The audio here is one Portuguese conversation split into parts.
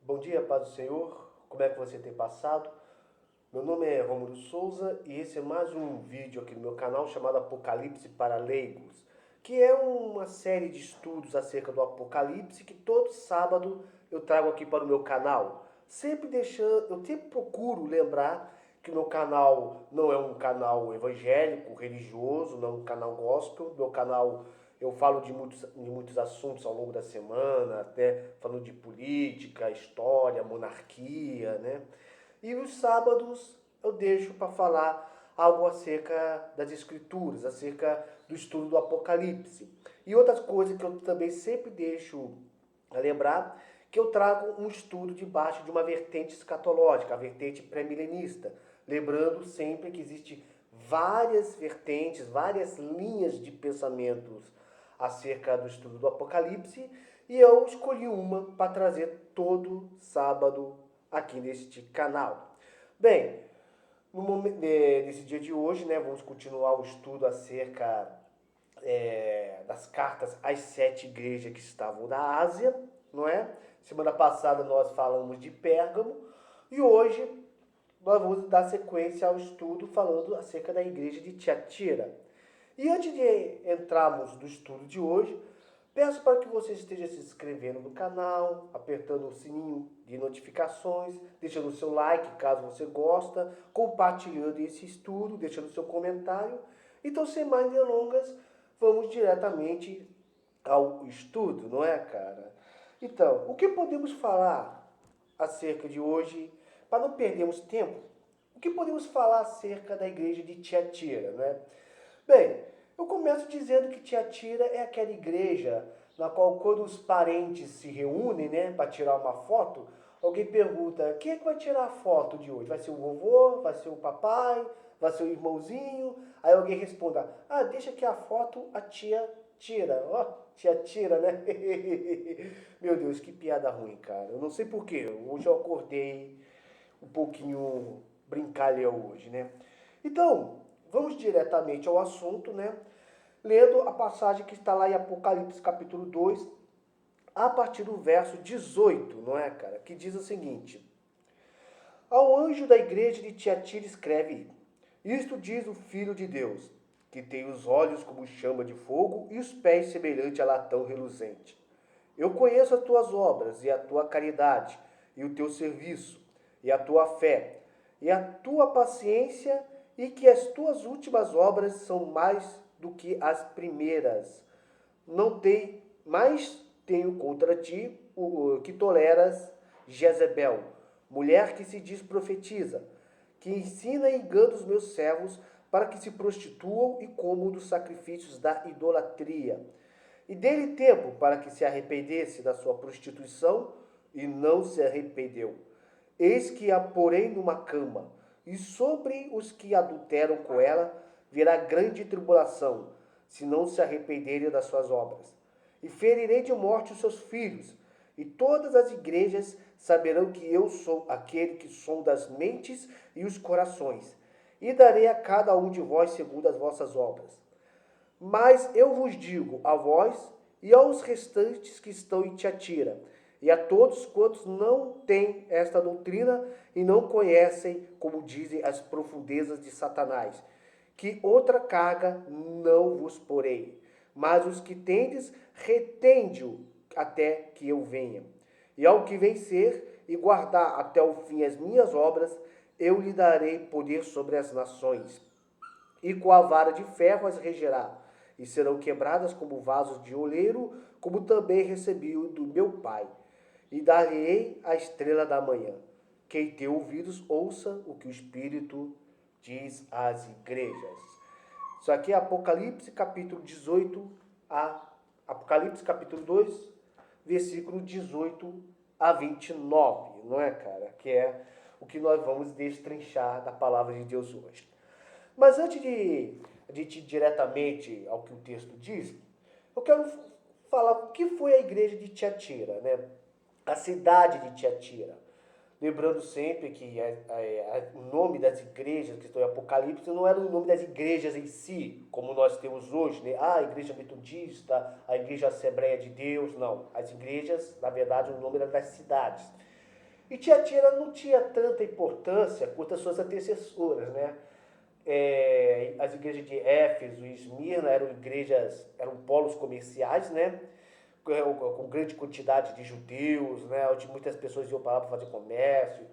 Bom dia, paz do Senhor. Como é que você tem passado? Meu nome é Rômulo Souza e esse é mais um vídeo aqui no meu canal chamado Apocalipse para Leigos, que é uma série de estudos acerca do Apocalipse que todo sábado eu trago aqui para o meu canal. Eu sempre procuro lembrar que meu canal não é um canal evangélico, religioso, não é um canal gospel. Meu canal eu falo de muitos assuntos ao longo da semana, até falando de política, história, monarquia, né? E os sábados eu deixo para falar algo acerca das escrituras, acerca do estudo do Apocalipse. E outras coisas que eu também sempre deixo a lembrar, que eu trago um estudo debaixo de uma vertente escatológica, a vertente pré-milenista. Lembrando sempre que existe várias vertentes, várias linhas de pensamentos acerca do estudo do Apocalipse, e eu escolhi uma para trazer todo sábado aqui neste canal. Bem, nesse dia de hoje, né, vamos continuar o estudo acerca das cartas às 7 igrejas que estavam na Ásia, não é? Semana passada nós falamos de Pérgamo e hoje nós vamos dar sequência ao estudo falando acerca da igreja de Tiatira. E antes de entrarmos no estudo de hoje, peço para que você esteja se inscrevendo no canal, apertando o sininho de notificações, deixando o seu like caso você gosta, compartilhando esse estudo, deixando o seu comentário. Então, sem mais delongas, vamos diretamente ao estudo, não é, cara? Então, o que podemos falar acerca de hoje, para não perdermos tempo, o que podemos falar acerca da igreja de Tiatira, né? Bem, eu começo dizendo que Tiatira é aquela igreja na qual quando os parentes se reúnem, né, para tirar uma foto, alguém pergunta, quem é que vai tirar a foto de hoje? Vai ser o vovô? Vai ser o papai? Vai ser o irmãozinho? Aí alguém responda, deixa que a foto a tia tira. Ó, tia tira, né? Meu Deus, que piada ruim, cara. Eu não sei porquê. Hoje eu acordei um pouquinho brincalhão hoje, né? Então, vamos diretamente ao assunto, né? Lendo a passagem que está lá em Apocalipse capítulo 2, a partir do verso 18, não é, cara? Que diz o seguinte: Ao anjo da igreja de Tiatira escreve: Isto diz o Filho de Deus, que tem os olhos como chama de fogo e os pés semelhante a latão reluzente. Eu conheço as tuas obras e a tua caridade, e o teu serviço, e a tua fé, e a tua paciência, e que as tuas últimas obras são mais do que as primeiras. Não tem, mais tenho contra ti o que toleras Jezebel, mulher que se diz profetiza, que ensina e engana os meus servos para que se prostituam e comam dos sacrifícios da idolatria. E dele tempo para que se arrependesse da sua prostituição, e não se arrependeu. Eis que a porém numa cama, e sobre os que adulteram com ela virá grande tribulação, se não se arrependerem das suas obras. E ferirei de morte os seus filhos, e todas as igrejas saberão que eu sou aquele que sonda as mentes e os corações, e darei a cada um de vós segundo as vossas obras. Mas eu vos digo, a vós e aos restantes que estão em Tiatira, e a todos quantos não têm esta doutrina e não conhecem, como dizem, as profundezas de Satanás, que outra carga não vos porei, mas os que tendes, retende-o até que eu venha. E ao que vencer e guardar até o fim as minhas obras, eu lhe darei poder sobre as nações, e com a vara de ferro as regerá, e serão quebradas como vasos de oleiro, como também recebi do meu Pai. E dar-lhe-ei a estrela da manhã. Quem tem ouvidos, ouça o que o Espírito diz às igrejas. Isso aqui é Apocalipse capítulo 18 a Apocalipse capítulo 2, versículo 18 a 29, não é, cara? Que é o que nós vamos destrinchar da palavra de Deus hoje. Mas antes de ir diretamente ao que o texto diz, eu quero falar o que foi a igreja de Tiatira, né? A cidade de Tiatira. Lembrando sempre que o nome das igrejas que estão em Apocalipse não era o nome das igrejas em si, como nós temos hoje, né? A igreja metodista, a igreja assembleia de Deus, não. As igrejas, na verdade, o nome era das cidades. E Tiatira não tinha tanta importância quanto as suas antecessoras, né? As igrejas de Éfeso e Esmirna eram polos comerciais, né? Com grande quantidade de judeus, né? Onde muitas pessoas iam para lá para fazer comércio.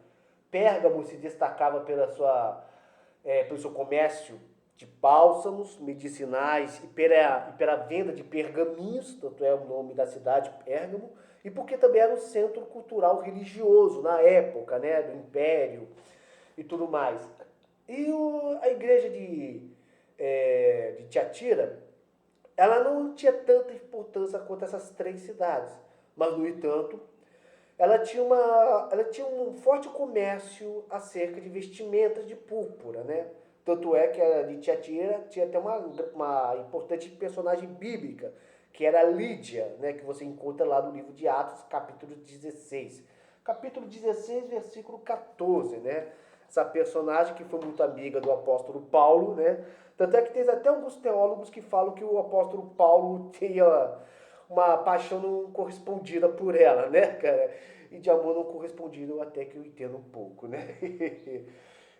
Pérgamo se destacava pelo seu comércio de bálsamos medicinais e pela venda de pergaminhos, tanto é o nome da cidade, Pérgamo, e porque também era um centro cultural religioso na época, né, do Império e tudo mais. A igreja de Tiatira, ela não tinha tanta importância quanto essas três cidades, mas, no entanto, ela tinha um forte comércio acerca de vestimentas de púrpura, né? Tanto é que a de Tiatira tinha até uma importante personagem bíblica, que era Lídia, né? Que você encontra lá no livro de Atos, capítulo 16. Capítulo 16, versículo 14, né? Essa personagem que foi muito amiga do apóstolo Paulo, né? Tanto é que tem até alguns teólogos que falam que o apóstolo Paulo tinha uma paixão não correspondida por ela, né, cara? E de amor não correspondido, até que eu entendo um pouco, né?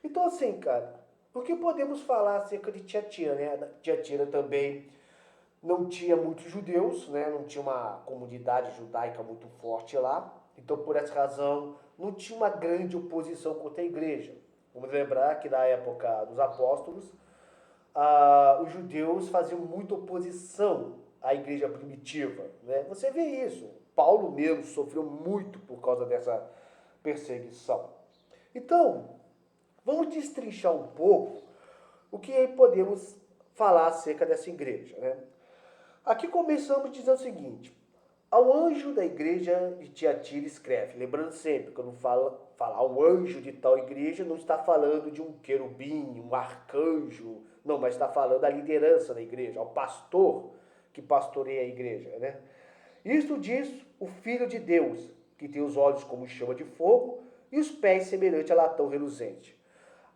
Então, assim, cara, o que podemos falar acerca de Tiatira, né? Tiatira também não tinha muitos judeus, né? Não tinha uma comunidade judaica muito forte lá. Então, por essa razão, não tinha uma grande oposição contra a igreja. Vamos lembrar que na época dos apóstolos, os judeus faziam muita oposição à igreja primitiva, né? Você vê isso. Paulo mesmo sofreu muito por causa dessa perseguição. Então, vamos destrinchar um pouco o que podemos falar acerca dessa igreja, né? Aqui começamos dizendo o seguinte: ao anjo da igreja de Tiatira escreve. Lembrando sempre, quando fala ao anjo de tal igreja, não está falando de um querubim, um arcanjo, não, mas está falando da liderança da igreja, ao pastor que pastoreia a igreja, né? Isto diz o Filho de Deus, que tem os olhos como chama de fogo e os pés semelhante a latão reluzente.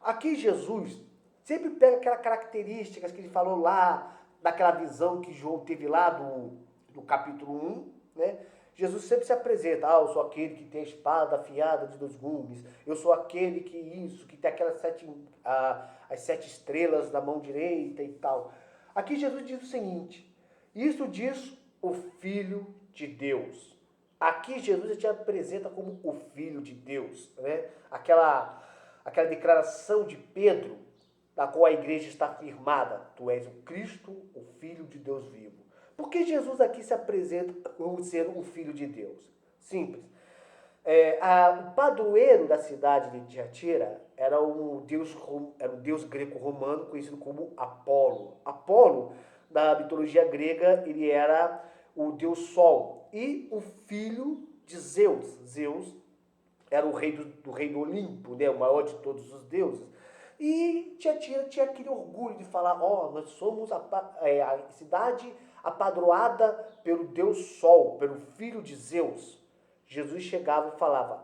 Aqui Jesus sempre pega aquelas características que ele falou lá, daquela visão que João teve lá do capítulo 1, né? Jesus sempre se apresenta, eu sou aquele que tem a espada afiada de 2 gumes, eu sou aquele que tem as 7 estrelas da mão direita e tal. Aqui Jesus diz o seguinte: isso diz o Filho de Deus. Aqui Jesus te apresenta como o Filho de Deus, né? Aquela declaração de Pedro, da qual a igreja está firmada: tu és o Cristo, o Filho de Deus vivo. Por que Jesus aqui se apresenta como sendo o Filho de Deus? Simples. O padroeiro da cidade de Tiatira era um deus greco-romano conhecido como Apolo. Apolo, da mitologia grega, ele era o deus Sol e o filho de Zeus. Zeus era o rei do reino Olimpo, né, o maior de todos os deuses. E Tiatira tinha aquele orgulho de falar: nós somos a cidade apadroada pelo Deus Sol, pelo filho de Zeus. Jesus chegava e falava: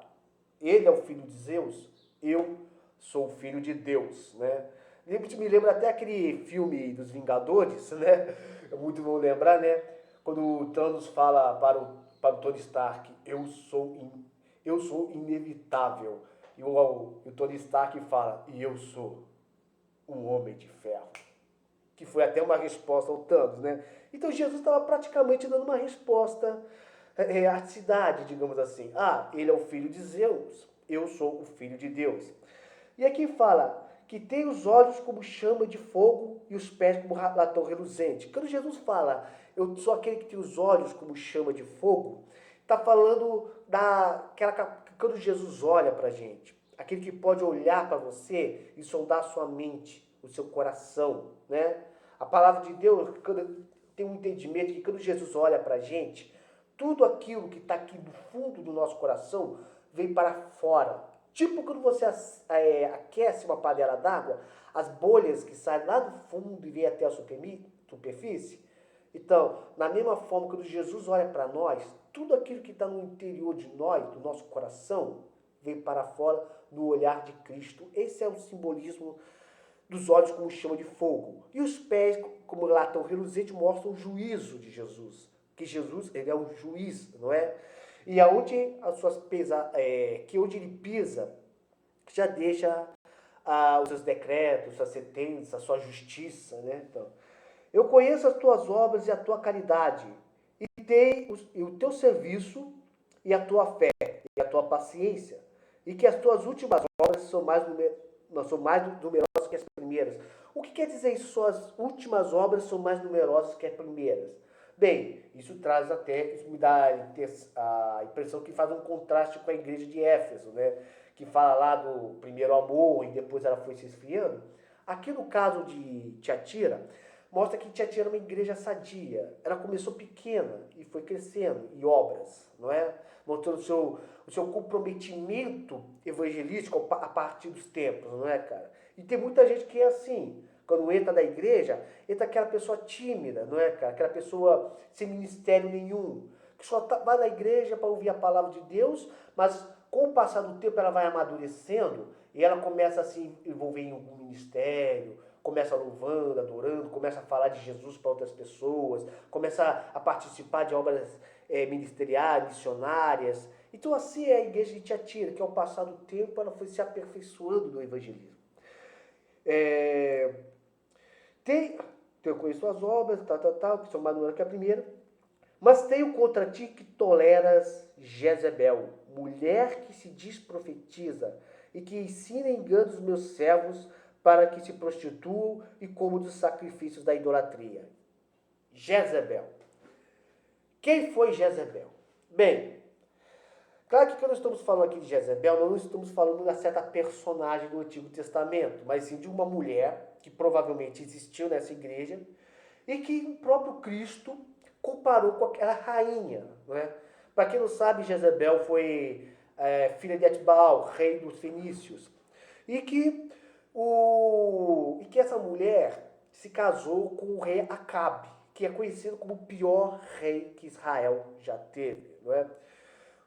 ele é o filho de Zeus, eu sou o filho de Deus, né? Me lembra até aquele filme dos Vingadores, né? É muito bom lembrar, né? Quando o Thanos fala para o Tony Stark: eu sou inevitável. E o Tony Stark fala: e eu sou um homem de ferro. Que foi até uma resposta ao Thanos, né? Então Jesus estava praticamente dando uma resposta à cidade, digamos assim. Ele é o filho de Zeus, eu sou o filho de Deus. E aqui fala que tem os olhos como chama de fogo e os pés como latão reluzente. Quando Jesus fala: eu sou aquele que tem os olhos como chama de fogo, está falando quando Jesus olha para a gente, aquele que pode olhar para você e sondar a sua mente, o seu coração, né? A palavra de Deus tem um entendimento que quando Jesus olha para a gente, tudo aquilo que está aqui no fundo do nosso coração vem para fora. Tipo quando você aquece uma panela d'água, as bolhas que saem lá do fundo e vêm até a superfície. Então, na mesma forma, quando Jesus olha para nós, tudo aquilo que está no interior de nós, do nosso coração, vem para fora no olhar de Cristo. Esse é o simbolismo dos olhos como chama de fogo. E os pés, como latão reluzente, mostram o juízo de Jesus. Que Jesus, ele é um juiz, não é? E aonde as suas que onde ele pisa, já deixa os seus decretos, suas sentenças, a sua justiça, né? Então, eu conheço as tuas obras e a tua caridade, e o teu serviço, e a tua fé, e a tua paciência, e que as tuas últimas obras são mais numerosas que as primeiras. O que quer dizer isso? Suas últimas obras são mais numerosas que as primeiras. Bem, isso me dá a impressão que faz um contraste com a igreja de Éfeso, né? Que fala lá do primeiro amor e depois ela foi se esfriando. Aqui no caso de Tiatira, mostra que Tiatira era uma igreja sadia. Ela começou pequena e foi crescendo em obras, não é? Mostrando o seu comprometimento evangelístico a partir dos tempos, não é, cara? E tem muita gente que é assim. Quando entra na igreja, entra aquela pessoa tímida, não é, cara? Aquela pessoa sem ministério nenhum, que só vai na igreja para ouvir a palavra de Deus, mas com o passar do tempo ela vai amadurecendo e ela começa a se envolver em algum ministério, começa louvando, adorando, começa a falar de Jesus para outras pessoas, começa a participar de obras ministeriais, missionárias. Então assim é a igreja de Tiatira, que ao passar do tempo ela foi se aperfeiçoando no evangelismo. É, eu conheço as obras, que são mais numerosas que a primeira, mas tenho contra ti que toleras Jezebel, mulher que se diz profetiza e que ensina enganos meus servos para que se prostituam e comam dos sacrifícios da idolatria. Jezebel. Quem foi Jezebel? Bem, claro que quando estamos falando aqui de Jezebel, não estamos falando de uma certa personagem do Antigo Testamento, mas sim de uma mulher que provavelmente existiu nessa igreja e que o próprio Cristo comparou com aquela rainha. Não é? Para quem não sabe, Jezebel foi filha de Etbaal, rei dos fenícios, e que essa mulher se casou com o rei Acabe, que é conhecido como o pior rei que Israel já teve. Não é?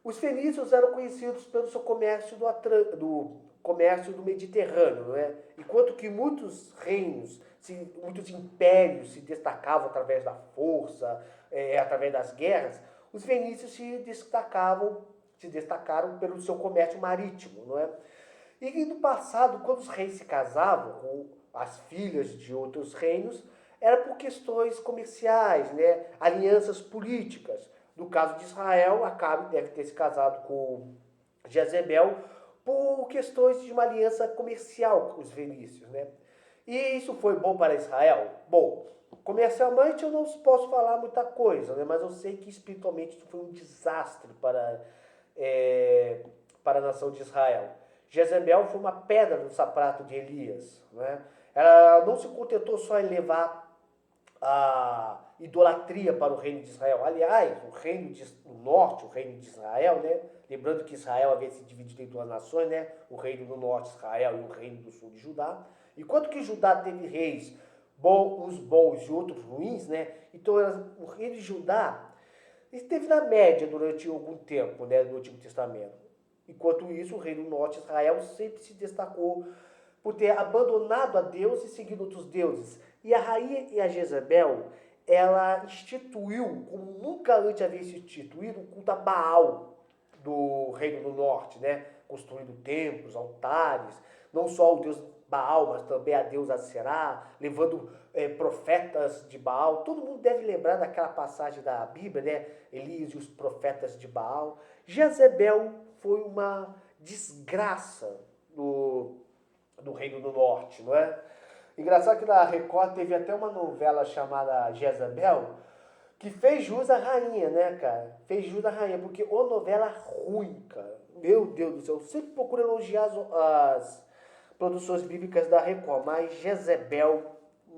Os fenícios eram conhecidos pelo seu comércio do comércio do Mediterrâneo, não é? Enquanto que muitos reinos, muitos impérios se destacavam através da força, através das guerras, os fenícios se destacaram pelo seu comércio marítimo, não é? E no passado, quando os reis se casavam com as filhas de outros reinos, era por questões comerciais, né? Alianças políticas. No caso de Israel, Acabe deve ter se casado com Jezebel por questões de uma aliança comercial com os fenícios, né? E isso foi bom para Israel? Bom, comercialmente eu não posso falar muita coisa, né? Mas eu sei que espiritualmente isso foi um desastre para a nação de Israel. Jezebel foi uma pedra no sapato de Elias, né? Ela não se contentou só em levar a idolatria para o reino de Israel. Aliás, o norte, o reino de Israel, né? Lembrando que Israel havia se dividido em duas nações, né? O reino do norte, Israel, e o reino do sul de Judá. Enquanto que Judá teve reis uns bons e outros ruins, né? Então o reino de Judá esteve na média durante algum tempo, né? No Antigo Testamento. Enquanto isso, o reino do norte, Israel, sempre se destacou por ter abandonado a Deus e seguido outros deuses. E a rainha e a Jezebel, ela instituiu, como nunca antes havia sido instituído, o culto a Baal do Reino do Norte, né? Construindo templos, altares, não só o deus Baal, mas também a deusa Aserá, levando profetas de Baal. Todo mundo deve lembrar daquela passagem da Bíblia, né? Elias e os profetas de Baal. Jezebel foi uma desgraça do Reino do Norte, não é? Engraçado que na Record teve até uma novela chamada Jezebel, que fez jus à rainha, né, cara? Fez jus à rainha, porque ô novela ruim, cara. Meu Deus do céu, eu sempre procuro elogiar as produções bíblicas da Record, mas Jezebel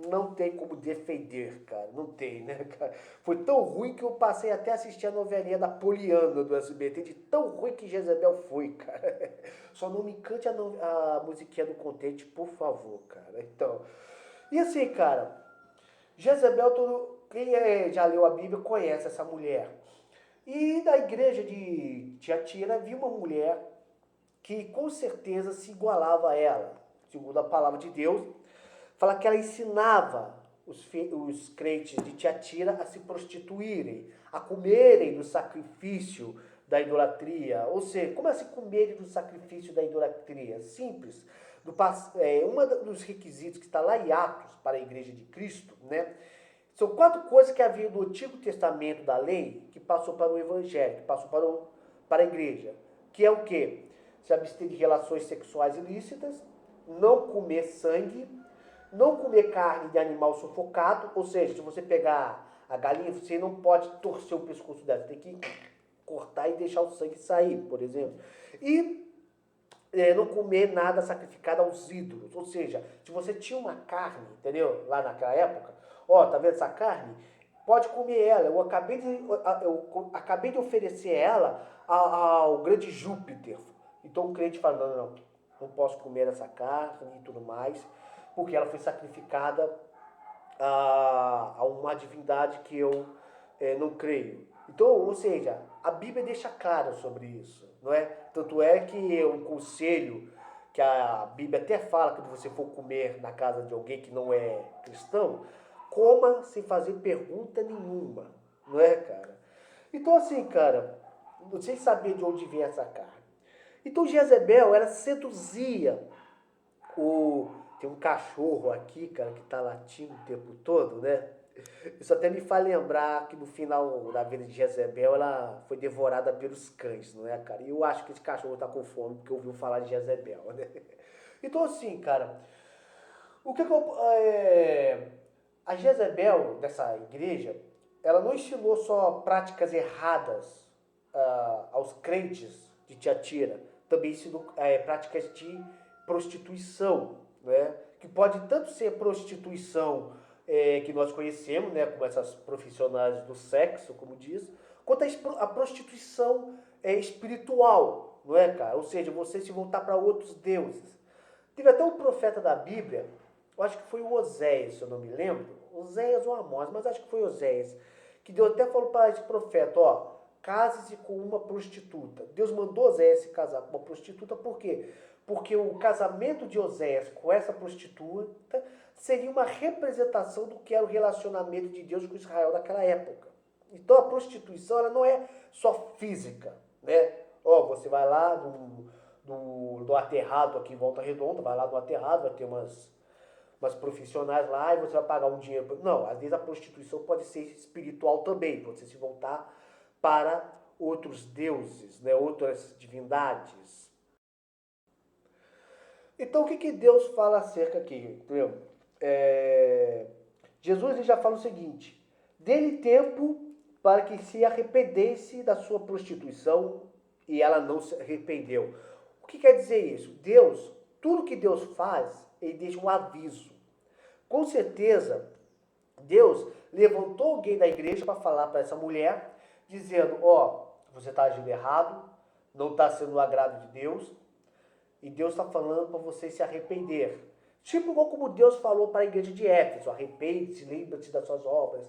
não tem como defender, cara. Não tem, né, cara? Foi tão ruim que eu passei até a assistir a novelinha da Poliana do SBT, de tão ruim que Jezebel foi, cara. Só não me cante a musiquinha do Contente, por favor, cara. Então, e assim, cara, Jezebel, quem já leu a Bíblia conhece essa mulher. E na igreja de Tiatira havia uma mulher que com certeza se igualava a ela. Segundo a palavra de Deus, fala que ela ensinava os crentes de Tiatira a se prostituírem, a comerem do sacrifício da idolatria. Ou seja, como assim com medo do sacrifício da idolatria? Simples. Um dos requisitos que está lá em Atos para a Igreja de Cristo, né? São 4 coisas que havia no Antigo Testamento da lei que passou para o Evangelho, que passou para a igreja. Que é o quê? Se abster de relações sexuais ilícitas, não comer sangue, não comer carne de animal sufocado, ou seja, se você pegar a galinha, você não pode torcer o pescoço dela, você tem que cortar e deixar o sangue sair, por exemplo. E não comer nada sacrificado aos ídolos. Ou seja, se você tinha uma carne, entendeu? Lá naquela época, ó, tá vendo essa carne? Pode comer ela. Eu acabei de oferecer ela ao grande Júpiter. Então o crente fala, não posso comer essa carne e tudo mais, porque ela foi sacrificada a uma divindade que eu não creio. Então, ou seja, a Bíblia deixa claro sobre isso, não é? Tanto é que um conselho que a Bíblia até fala que você for comer na casa de alguém que não é cristão, coma sem fazer pergunta nenhuma, não é, cara? Então, assim, cara, sem saber de onde vem essa carne. Então, Jezebel, ela seduzia o... Tem um cachorro aqui, cara, que tá latindo o tempo todo, né? Isso até me faz lembrar que no final da vida de Jezebel, ela foi devorada pelos cães, não é, cara? E eu acho que esse cachorro tá com fome, porque ouviu falar de Jezebel, né? Então, assim, cara, o que que eu... a Jezebel, dessa igreja, ela não ensinou só práticas erradas aos crentes de Tiatira, também ensinou práticas de prostituição, né? Que pode tanto ser prostituição que nós conhecemos, né, como essas profissionais do sexo, como diz, quanto a prostituição espiritual, não é, cara? Ou seja, você se voltar para outros deuses. Teve até um profeta da Bíblia, eu acho que foi o Oséias, se eu não me lembro, Oséias ou Amós, mas acho que foi Oséias, que Deus até falou para esse profeta, ó, case-se com uma prostituta. Deus mandou Oséias se casar com uma prostituta, por quê? Porque o casamento de Oséias com essa prostituta seria uma representação do que era o relacionamento de Deus com Israel naquela época. Então a prostituição ela não é só física, né? Ó, você vai lá do aterrado aqui em Volta Redonda, vai lá no aterrado, vai ter umas profissionais lá e você vai pagar um dinheiro. Não, às vezes a prostituição pode ser espiritual também, você se voltar para outros deuses, né, outras divindades. Então o que Deus fala acerca aqui, entendeu? Jesus ele já fala o seguinte, dê-lhe tempo para que se arrependesse da sua prostituição e ela não se arrependeu. O que quer dizer isso? Deus, tudo que Deus faz, ele deixa um aviso. Com certeza, Deus levantou alguém da igreja para falar para essa mulher, dizendo, ó, você está agindo errado, não está sendo o agrado de Deus, e Deus está falando para você se arrepender. Tipo igual como Deus falou para a igreja de Éfeso, arrepende-se, lembra-te das suas obras.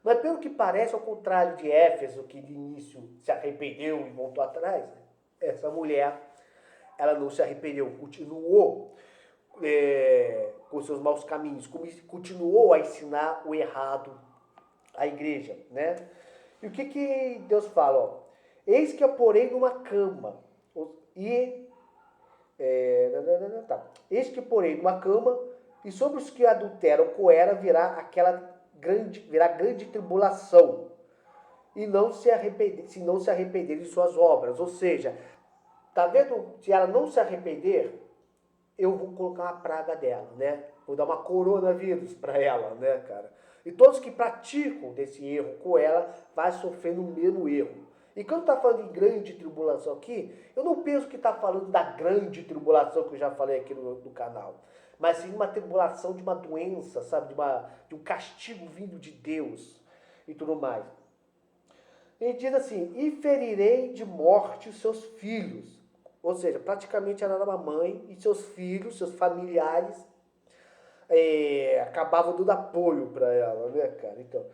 Mas pelo que parece, ao contrário de Éfeso, que de início se arrependeu e voltou atrás, essa mulher, ela não se arrependeu, continuou com seus maus caminhos, continuou a ensinar o errado à igreja, né? E o que Deus fala? Ó, eis que a porei numa cama, e eis que porei numa cama, e sobre os que adulteram com ela virá grande tribulação, e se não se arrependerem de suas obras. Ou seja, tá vendo? Se ela não se arrepender, eu vou colocar uma praga dela, né? Vou dar uma coronavírus para ela, né, cara? E todos que praticam desse erro com ela vai sofrer no mesmo erro. E quando está falando de grande tribulação aqui, eu não penso que está falando da grande tribulação que eu já falei aqui no canal. Mas sim uma tribulação de uma doença, sabe? De um castigo vindo de Deus e tudo mais. Ele diz assim, e ferirei de morte os seus filhos. Ou seja, praticamente ela era uma mãe e seus filhos, seus familiares, acabavam dando apoio para ela, né, cara? Então,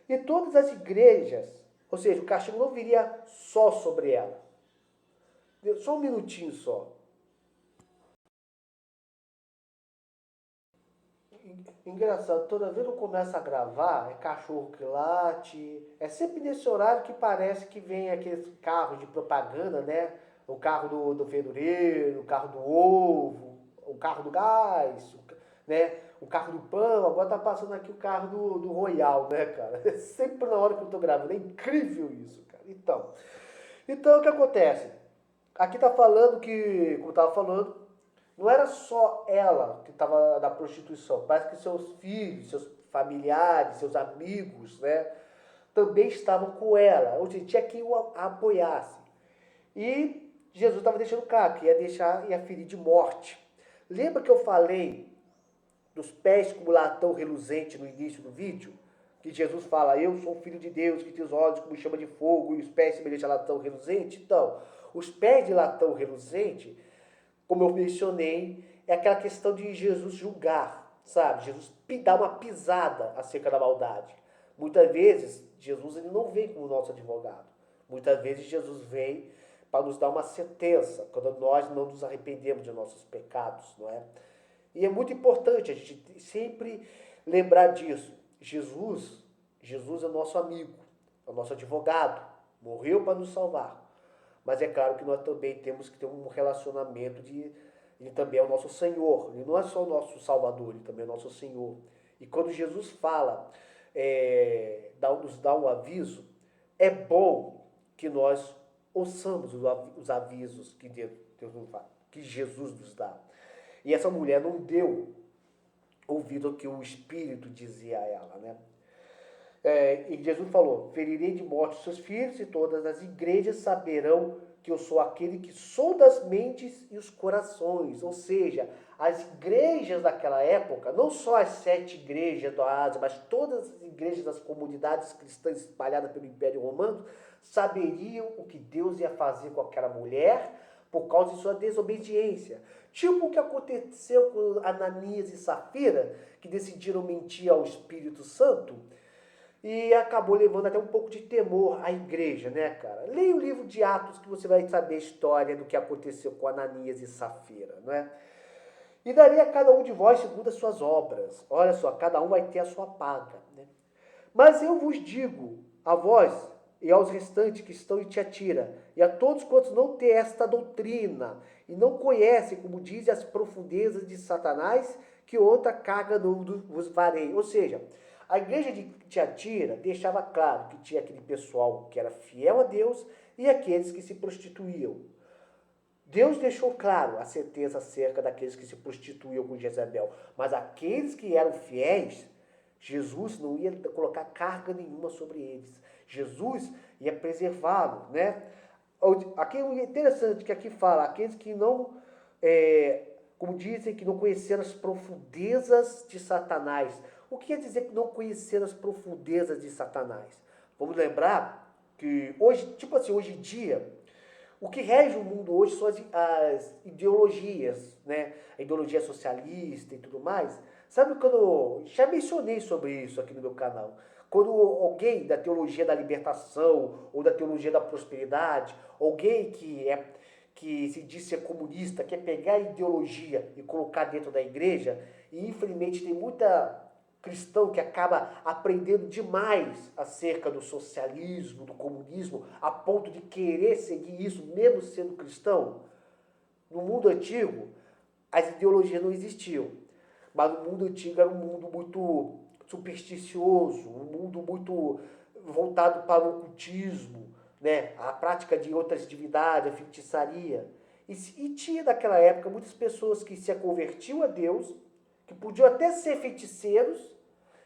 e todas as igrejas, ou seja, o castigo não viria só sobre ela. Só um minutinho só. Engraçado, toda vez que eu começo a gravar, é cachorro que late, é sempre nesse horário que parece que vem aqueles carros de propaganda, né? O carro do verdureiro, o carro do ovo, o carro do gás, né? O carro do pão, agora tá passando aqui o carro do Royal, né, cara? É sempre na hora que eu tô gravando, é incrível isso, cara. Então o que acontece? Aqui tá falando que, como eu tava falando, não era só ela que estava na prostituição, parece que seus filhos, seus familiares, seus amigos, né, também estavam com ela, ou seja, tinha quem a apoiasse. E Jesus estava deixando claro que ia ferir de morte. Lembra que eu falei dos pés como latão reluzente no início do vídeo? Que Jesus fala, eu sou o filho de Deus, que tem os olhos como chama de fogo e os pés semelhantes a latão reluzente. Então, os pés de latão reluzente, como eu mencionei, é aquela questão de Jesus julgar, sabe? Jesus dar uma pisada acerca da maldade. Muitas vezes, Jesus ele não vem como nosso advogado. Muitas vezes, Jesus vem para nos dar uma sentença, quando nós não nos arrependemos de nossos pecados, não é? E é muito importante a gente sempre lembrar disso. Jesus é nosso amigo, é o nosso advogado, morreu para nos salvar. Mas é claro que nós também temos que ter um relacionamento de... Ele também é o nosso Senhor. Ele não é só o nosso Salvador, ele também é o nosso Senhor. E quando Jesus fala, nos dá um aviso, é bom que nós ouçamos os avisos que que Jesus nos dá. E essa mulher não deu ouvido ao que o Espírito dizia a ela, né? E Jesus falou, ferirei de morte os seus filhos e todas as igrejas saberão que eu sou aquele que sonda as mentes e os corações. Ou seja, as igrejas daquela época, não só as 7 igrejas da Ásia, mas todas as igrejas das comunidades cristãs espalhadas pelo Império Romano, saberiam o que Deus ia fazer com aquela mulher por causa de sua desobediência. Tipo o que aconteceu com Ananias e Safira, que decidiram mentir ao Espírito Santo, e acabou levando até um pouco de temor à igreja, né, cara? Leia o livro de Atos que você vai saber a história do que aconteceu com Ananias e Safira, não é? E darei a cada um de vós segundo as suas obras. Olha só, cada um vai ter a sua paga, né? Mas eu vos digo, a vós e aos restantes que estão em Tiatira, e a todos quantos não têm esta doutrina, e não conhecem, como dizem, as profundezas de Satanás, que outra carga não vos farei. Ou seja, a igreja de Tiatira deixava claro que tinha aquele pessoal que era fiel a Deus e aqueles que se prostituíam. Deus deixou claro a sentença acerca daqueles que se prostituíam com Jezabel, mas aqueles que eram fiéis, Jesus não ia colocar carga nenhuma sobre eles. Jesus ia preservá-los, né? Aqui é interessante que aqui fala, aqueles que não, como dizem, que não conheceram as profundezas de Satanás. O que quer dizer que não conheceram as profundezas de Satanás? Vamos lembrar que hoje, tipo assim, hoje em dia, o que rege o mundo hoje são as ideologias, né? A ideologia socialista e tudo mais. Sabe quando... Já mencionei sobre isso aqui no meu canal. Quando alguém da teologia da libertação ou da teologia da prosperidade, alguém que se diz ser comunista, quer pegar a ideologia e colocar dentro da igreja, e infelizmente tem muita cristão que acaba aprendendo demais acerca do socialismo, do comunismo, a ponto de querer seguir isso mesmo sendo cristão. No mundo antigo, as ideologias não existiam, mas no mundo antigo era um mundo muito supersticioso, um mundo muito voltado para o ocultismo, né? A prática de outras divindades, a feitiçaria. E tinha naquela época muitas pessoas que se convertiam a Deus, que podiam até ser feiticeiros,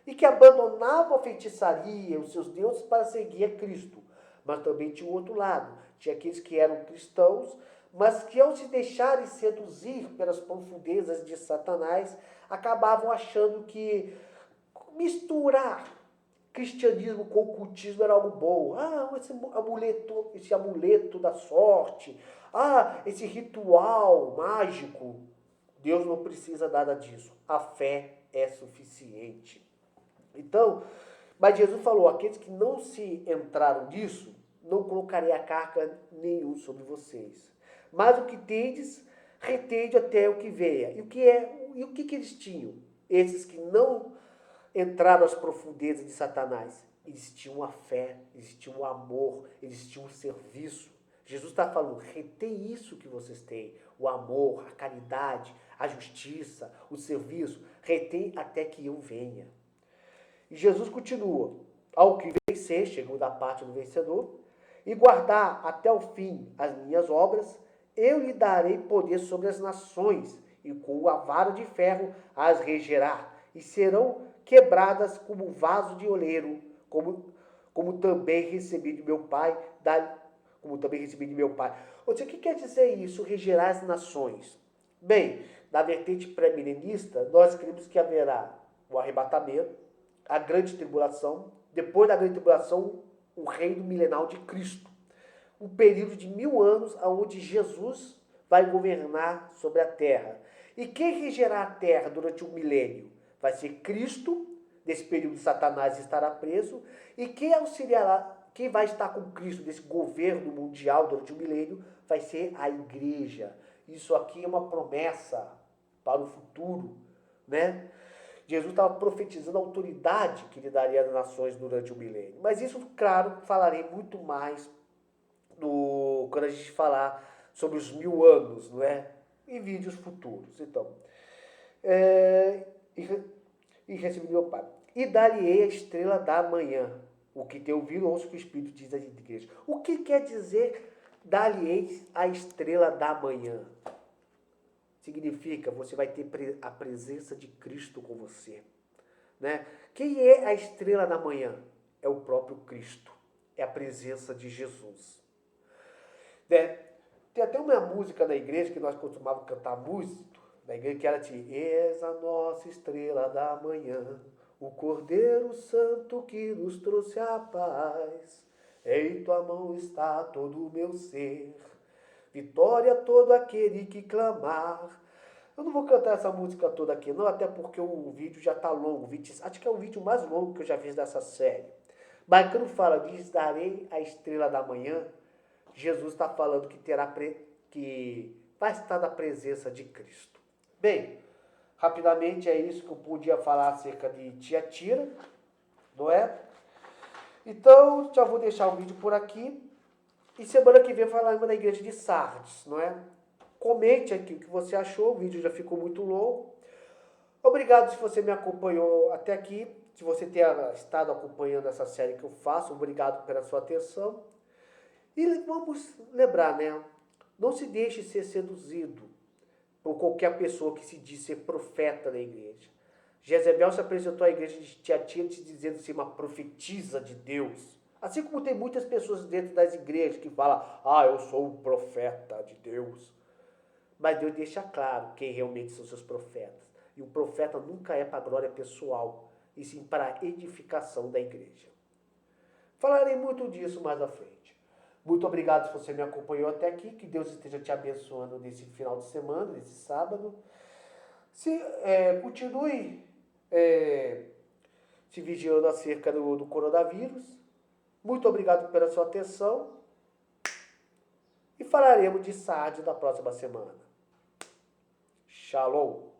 e que abandonavam a feitiçaria, os seus deuses, para seguir a Cristo. Mas também tinha o outro lado. Tinha aqueles que eram cristãos, mas que ao se deixarem seduzir pelas profundezas de Satanás, acabavam achando que misturar cristianismo com ocultismo era algo bom. Ah, esse amuleto da sorte. Ah, esse ritual mágico. Deus não precisa nada disso. A fé é suficiente. Então, mas Jesus falou, aqueles que não se entraram nisso, não colocarei a carga nenhum sobre vocês. Mas o que tendes, retende até o que venha. E o que que eles tinham? esses que não entraram às profundezas de Satanás, eles tinham a fé, eles tinham o amor, eles tinham o serviço. Jesus está falando, retém isso que vocês têm, o amor, a caridade, a justiça, o serviço, retém até que eu venha. E Jesus continua, ao que vencer, chegou da parte do vencedor, e guardar até o fim as minhas obras, eu lhe darei poder sobre as nações, e com a vara de ferro as regerá, e serão quebradas como vaso de oleiro, como também recebi de meu Pai, como também recebi de meu Pai. Ou seja, o que quer dizer isso, regerá as nações? Bem, na vertente pré-milenista, nós cremos que haverá o arrebatamento, a grande tribulação, depois da grande tribulação, o reino milenal de Cristo. Um período de 1000 anos onde Jesus vai governar sobre a terra. E quem regerá a terra durante o milênio? Vai ser Cristo, nesse período Satanás estará preso, e quem auxiliará, quem vai estar com Cristo nesse governo mundial durante o milênio, vai ser a igreja. Isso aqui é uma promessa para o futuro, né? Jesus estava profetizando a autoridade que lhe daria às nações durante o milênio. Mas isso, claro, falarei muito mais quando a gente falar sobre os 1000 anos, não é? Em vídeos futuros. Então, e recebi meu Pai. E dar-lhe-ei a estrela da manhã. O que tem ouvido, ouça o que o Espírito diz às igrejas. O que quer dizer dar-lhe-ei a estrela da manhã? Significa você vai ter a presença de Cristo com você. Né? Quem é a estrela da manhã? É o próprio Cristo. É a presença de Jesus. Né? Tem até uma música na igreja que nós costumávamos cantar música, na igreja que era assim, és a nossa estrela da manhã, o Cordeiro Santo que nos trouxe a paz, em tua mão está todo o meu ser, vitória todo aquele que clamar. Eu não vou cantar essa música toda aqui não, até porque o vídeo já está longo, acho que é o vídeo mais longo que eu já fiz dessa série. Mas quando fala, diz, darei a estrela da manhã, Jesus está falando que vai estar na presença de Cristo. Bem, rapidamente é isso que eu podia falar acerca de Tiatira, não é? Então, já vou deixar o vídeo por aqui. E semana que vem falaremos da igreja de Sardes, não é? Comente aqui o que você achou, o vídeo já ficou muito longo. Obrigado se você me acompanhou até aqui, se você tenha estado acompanhando essa série que eu faço, obrigado pela sua atenção. E vamos lembrar, né? Não se deixe ser seduzido por qualquer pessoa que se diz ser profeta da igreja. Jezebel se apresentou à igreja de Tiatira dizendo ser uma profetisa de Deus. Assim como tem muitas pessoas dentro das igrejas que falam, eu sou um profeta de Deus. Mas Deus deixa claro quem realmente são seus profetas. E o profeta nunca é para glória pessoal, e sim para a edificação da igreja. Falarei muito disso mais à frente. Muito obrigado se você me acompanhou até aqui. Que Deus esteja te abençoando nesse final de semana, nesse sábado. Continue se vigiando acerca do coronavírus. Muito obrigado pela sua atenção. E falaremos de Sardes na próxima semana. Shalom.